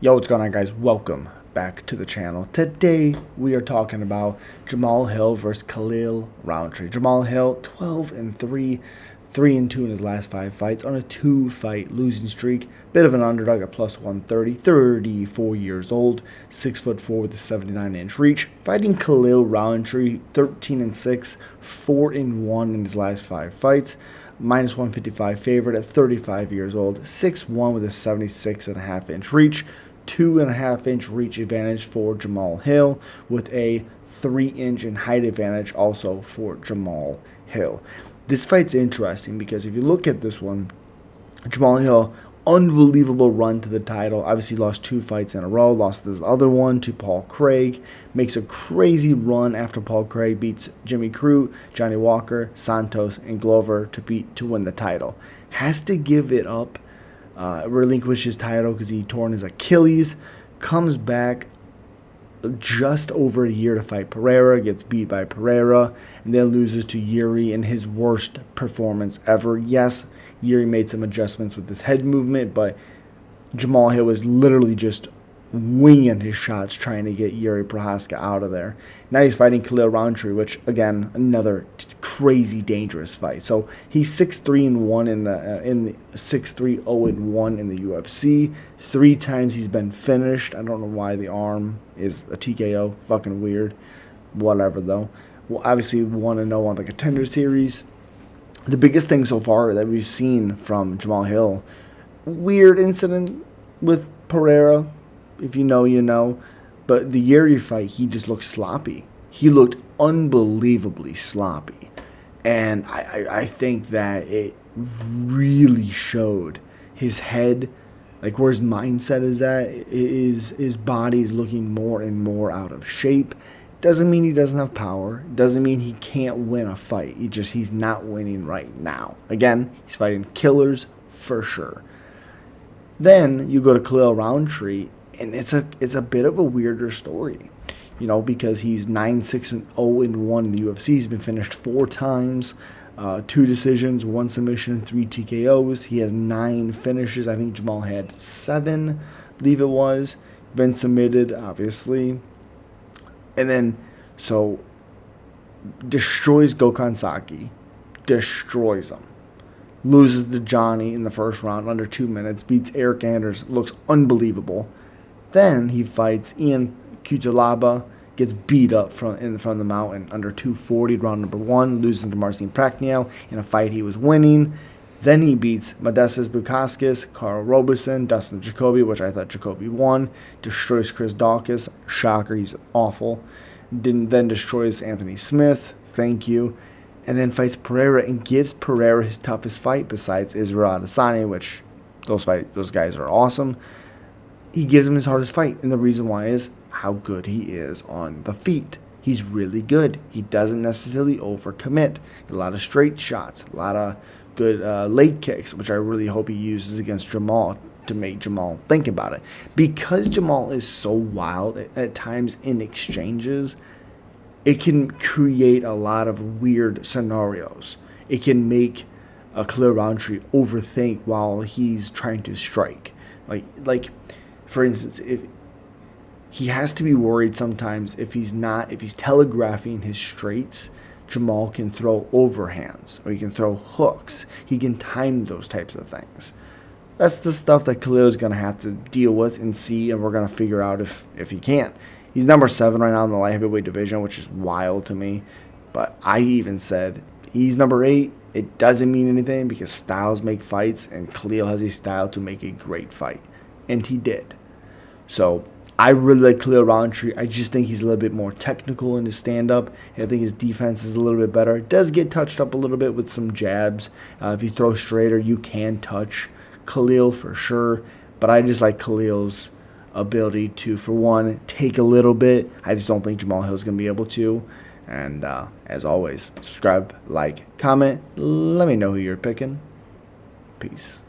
Yo, what's going on, guys? Welcome back to the channel. Today we are talking about Jamal Hill versus Khalil Rountree. Jamal Hill 12-3, 3-2 in his last 5 fights on a 2-fight losing streak. Bit of an underdog at plus 130, 34 years old, 6'4" with a 79-inch reach. Fighting Khalil Rountree 13-6, 4-1 in his last 5 fights. Minus 155 favorite at 35 years old, 6'1" with a 76.5-inch reach, 2.5-inch reach advantage for Jamal Hill, with a 3-inch in height advantage also for Jamal Hill. This fight's interesting because if you look at this one, Jamal Hill, unbelievable run to the title. Obviously lost 2 fights in a row, lost this other one to Paul Craig, makes a crazy run after Paul Craig beats Jimmy Crute, Johnny Walker, Santos, and Glover to win the title. Has to give it up, relinquish his title because he torn his Achilles, comes back just over a year to fight Pereira, gets beat by Pereira, and then loses to Yuri in his worst performance ever. Yes, Yuri made some adjustments with his head movement, but Jamal Hill was literally just winging his shots trying to get Yuri Prochazka out of there. Now he's fighting Khalil Rountree, which, again, another crazy dangerous fight. So he's 6-3-1 in the 6-3-0-1 in the UFC. 3 times he's been finished. I don't know why the arm is a TKO. Fucking weird. Whatever, though. Well, obviously 1-0 on the Contender Series. The biggest thing so far that we've seen from Jamal Hill, weird incident with Pereira. If you know, you know. But the Yuri fight, he just looked sloppy. He looked unbelievably sloppy. And I think that it really showed his head, like where his mindset is at. His body is looking more and more out of shape. Doesn't mean he doesn't have power. Doesn't mean he can't win a fight. He's not winning right now. Again, he's fighting killers for sure. Then you go to Khalil Rountree, and it's a bit of a weirder story, you know, because he's 9-6-0-1 in the UFC. He's been finished 4 times, 2 decisions, 1 submission, 3 TKOs. He has 9 finishes. I think Jamal had 7, I believe it was. Been submitted, obviously. And then, so, destroys Gokhan Saki. Destroys him. Loses to Johnny in the first round under 2 minutes. Beats Eric Anders. Looks unbelievable. Then he fights Ian Cutelaba. Gets beat up in front of the mountain under 240, round number 1. Losing to Marcin Prachnio in a fight he was winning. Then he beats Modestas Bukauskas, Carl Roberson, Dustin Jacoby, which I thought Jacoby won. Destroys Chris Dawkins. Shocker, he's awful. Then destroys Anthony Smith. Thank you. And then fights Pereira and gives Pereira his toughest fight besides Israel Adesanya, which those guys are awesome. He gives him his hardest fight, and the reason why is how good he is on the feet. He's really good. He doesn't necessarily overcommit. A lot of straight shots, a lot of good leg kicks, which I really hope he uses against Jamal to make Jamal think about it. Because Jamal is so wild at times in exchanges, it can create a lot of weird scenarios. It can make Khalil Rountree overthink while he's trying to strike. Like for instance, if he has to be worried sometimes if he's telegraphing his straights, Jamal can throw overhands or he can throw hooks. He can time those types of things. That's the stuff that Khalil is going to have to deal with and see, and we're going to figure out if he can. He's number 7 right now in the light heavyweight division, which is wild to me. But I even said he's number 8. It doesn't mean anything because styles make fights, and Khalil has a style to make a great fight. And he did. So I really like Khalil Rountree. I just think he's a little bit more technical in his stand-up. I think his defense is a little bit better. It does get touched up a little bit with some jabs. If you throw straighter, you can touch Khalil for sure. But I just like Khalil's ability to, for one, take a little bit. I just don't think Jamal Hill is going to be able to. And as always, subscribe, like, comment. Let me know who you're picking. Peace.